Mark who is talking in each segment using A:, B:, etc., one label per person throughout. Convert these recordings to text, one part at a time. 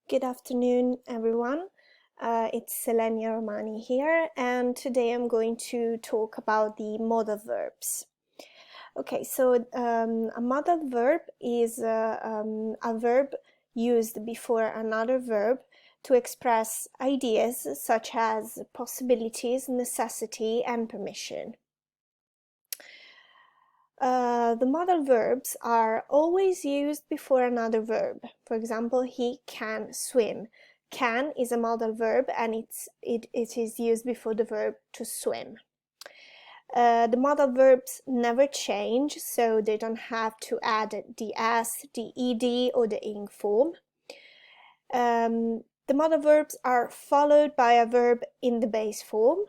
A: Good afternoon, everyone. It's Selenia Romani here, and today I'm going to talk about the modal verbs. Okay, so a modal verb is a verb used before another verb to express ideas such as possibilities, necessity, and permission. The modal verbs are always used before another verb. For example, he can swim. Can is a modal verb and it is used before the verb to swim. The modal verbs never change, so they don't have to add the s, the ed, or the ing form. The modal verbs are followed by a verb in the base form,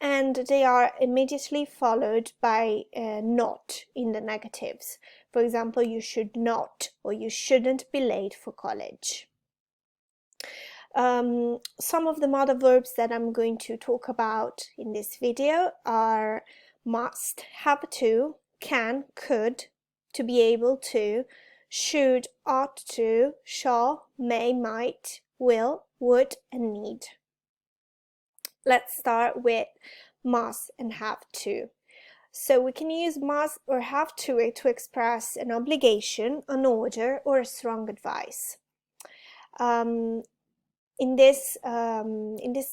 A: and they are immediately followed by not in the negatives. For example, you should not or you shouldn't be late for college. Some of the modal verbs that I'm going to talk about in this video are must, have to, can, could, to be able to, should, ought to, shall, may, might, will, would, and need. Let's start with must and have to. So we can use must or have to express an obligation, an order, or a strong advice. In this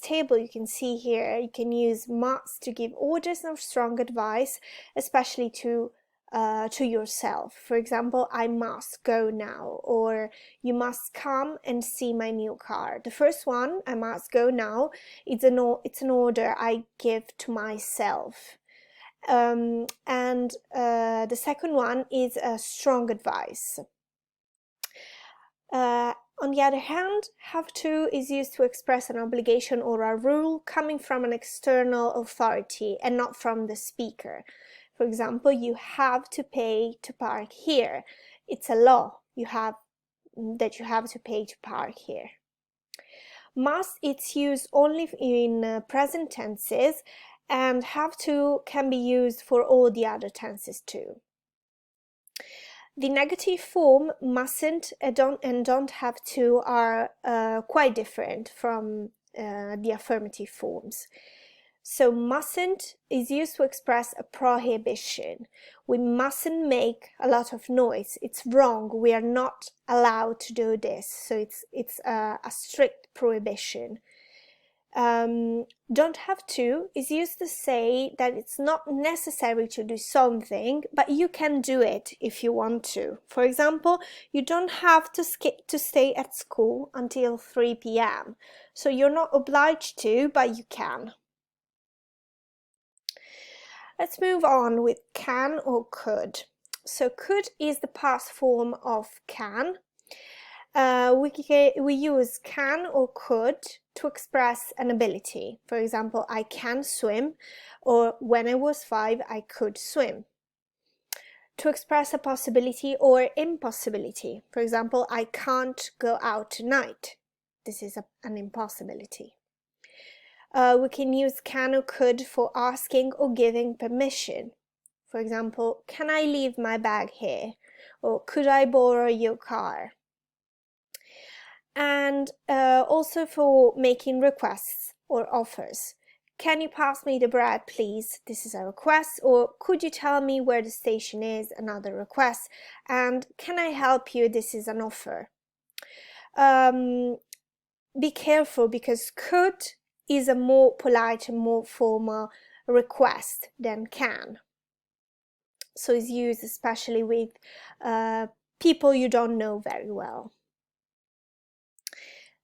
A: table you can see here, you can use must to give orders or strong advice, especially to yourself. For example, I must go now, or you must come and see my new car. The first one, I must go now, it's an order I give to myself. And the second one is a strong advice. On the other hand, have to is used to express an obligation or a rule coming from an external authority and not from the speaker. For example, you have to pay to park here. It's a law that you have to pay to park here. Must, it's used only in present tenses, and have to can be used for all the other tenses too. The negative form mustn't and don't have to are quite different from the affirmative forms. So mustn't is used to express a prohibition. We mustn't make a lot of noise. It's wrong. We are not allowed to do this. So it's a strict prohibition. Don't have to is used to say that it's not necessary to do something, but you can do it if you want to. For example, you don't have to stay at school until 3 p.m. So you're not obliged to, but you can. Let's move on with can or could. So could is the past form of can. We use can or could to express an ability. For example, I can swim, or when I was 5, I could swim. To express a possibility or impossibility. For example, I can't go out tonight. This is an impossibility. We can use can or could for asking or giving permission. For example, can I leave my bag here? Or could I borrow your car? And also for making requests or offers. Can you pass me the bread, please? This is a request. Or could you tell me where the station is? Another request. And can I help you? This is an offer. Be careful, because could is a more polite and more formal request than can. So it's used especially with people you don't know very well.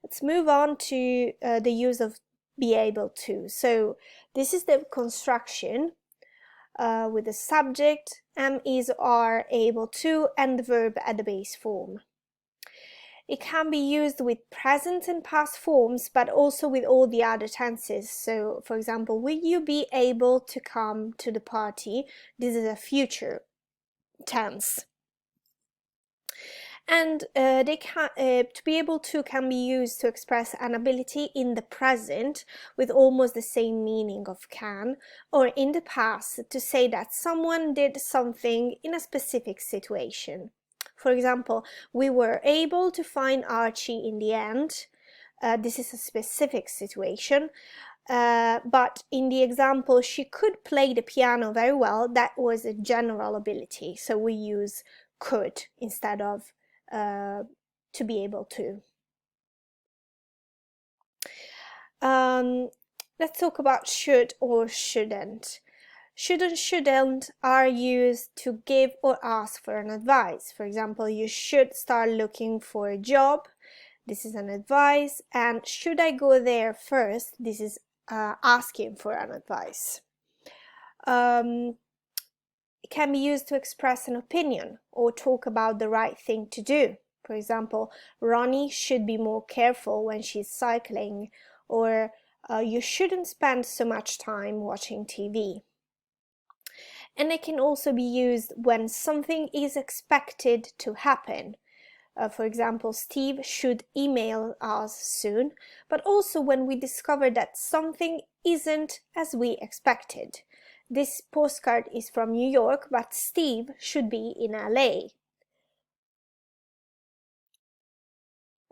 A: Let's move on to the use of be able to. So this is the construction with the subject, am, is, are, able to, and the verb at the base form. It can be used with present and past forms, but also with all the other tenses. So, for example, will you be able to come to the party? This is a future tense. And to be able to can be used to express an ability in the present with almost the same meaning of can, or in the past to say that someone did something in a specific situation. For example, we were able to find Archie in the end. This is a specific situation. But in the example, she could play the piano very well. That was a general ability. So we use could instead of to be able to. Let's talk about should or shouldn't. Should and shouldn't are used to give or ask for an advice. For example, you should start looking for a job. This is an advice. And should I go there first? This is asking for an advice. It can be used to express an opinion or talk about the right thing to do. For example, Ronnie should be more careful when she's cycling, or you shouldn't spend so much time watching TV. And it can also be used when something is expected to happen. For example, Steve should email us soon, but also when we discover that something isn't as we expected. This postcard is from New York, but Steve should be in LA.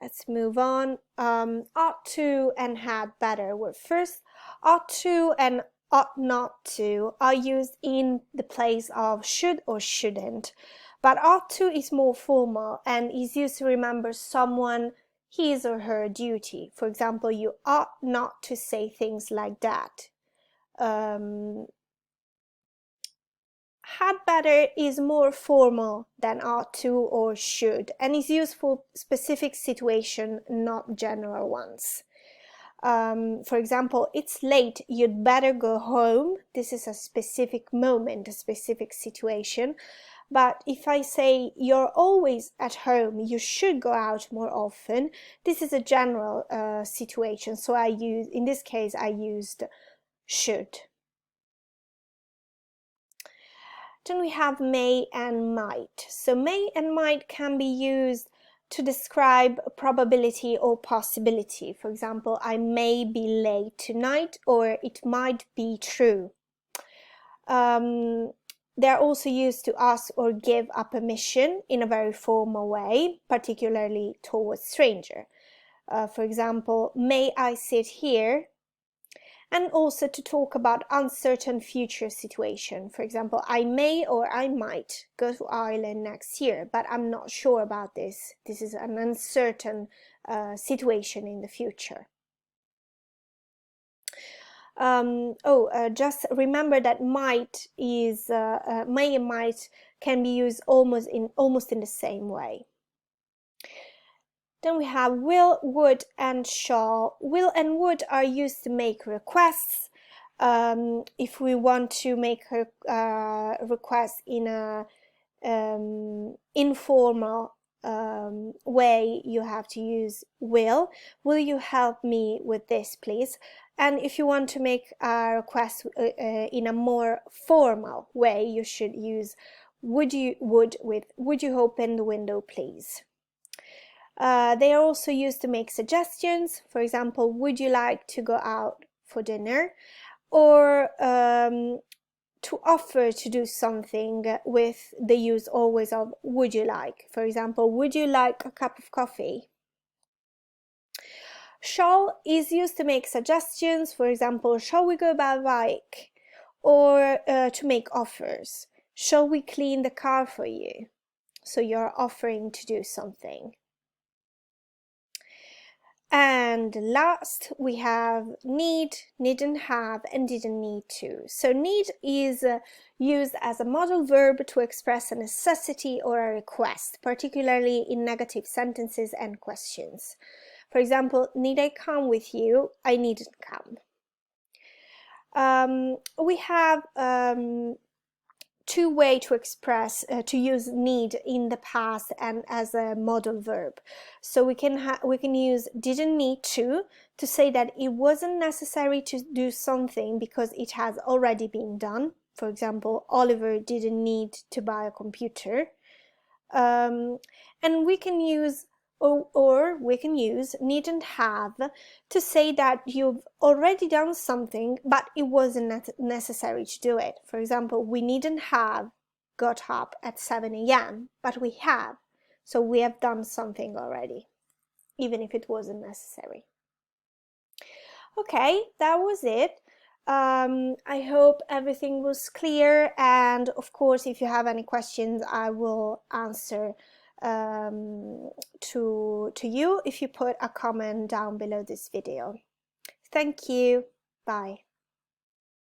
A: Let's move on. Ought to and had better were first. Ought to and ought not to are used in the place of should or shouldn't, but ought to is more formal and is used to remember someone his or her duty. For example, you ought not to say things like that. Had better is more formal than ought to or should and is used for specific situations, not general ones. For example, it's late, you'd better go home. This is a specific moment, a specific situation. But if I say you're always at home, you should go out more often, this is a general situation. So in this case, I used should. Then we have may and might. So may and might can be used to describe a probability or possibility. For example, I may be late tonight, or it might be true. They're also used to ask or give a permission in a very formal way, particularly towards stranger. For example, may I sit here? And also to talk about uncertain future situation. For example, I may or I might go to Ireland next year, but I'm not sure about this. This is an uncertain situation in the future. Just remember that might is may and might can be used almost in the same way. Then we have will, would, and shall. Will and would are used to make requests. If we want to make a request in a informal way, you have to use will. Will you help me with this, please? And if you want to make a request in a more formal way, you should use would you open the window, please? They are also used to make suggestions. For example, would you like to go out for dinner? Or to offer to do something with the use always of would you like. For example, would you like a cup of coffee? Shall is used to make suggestions. For example, shall we go by bike? Or to make offers. Shall we clean the car for you? So you're offering to do something. And last, we have need, needn't have, and didn't need to. So need is used as a modal verb to express a necessity or a request, particularly in negative sentences and questions. For example, need I come with you? I needn't come. We have two ways to express, to use need in the past and as a modal verb. So we can use didn't need to say that it wasn't necessary to do something because it has already been done. For example, Oliver didn't need to buy a computer. And we can use or we can use needn't have to say that you've already done something but it wasn't necessary to do it. For example, we needn't have got up at 7 a.m. but we have. So we have done something already, even if it wasn't necessary. Okay, that was it. I hope everything was clear, and of course, if you have any questions, I will answer to you if you put a comment down below this video. Thank you. Bye.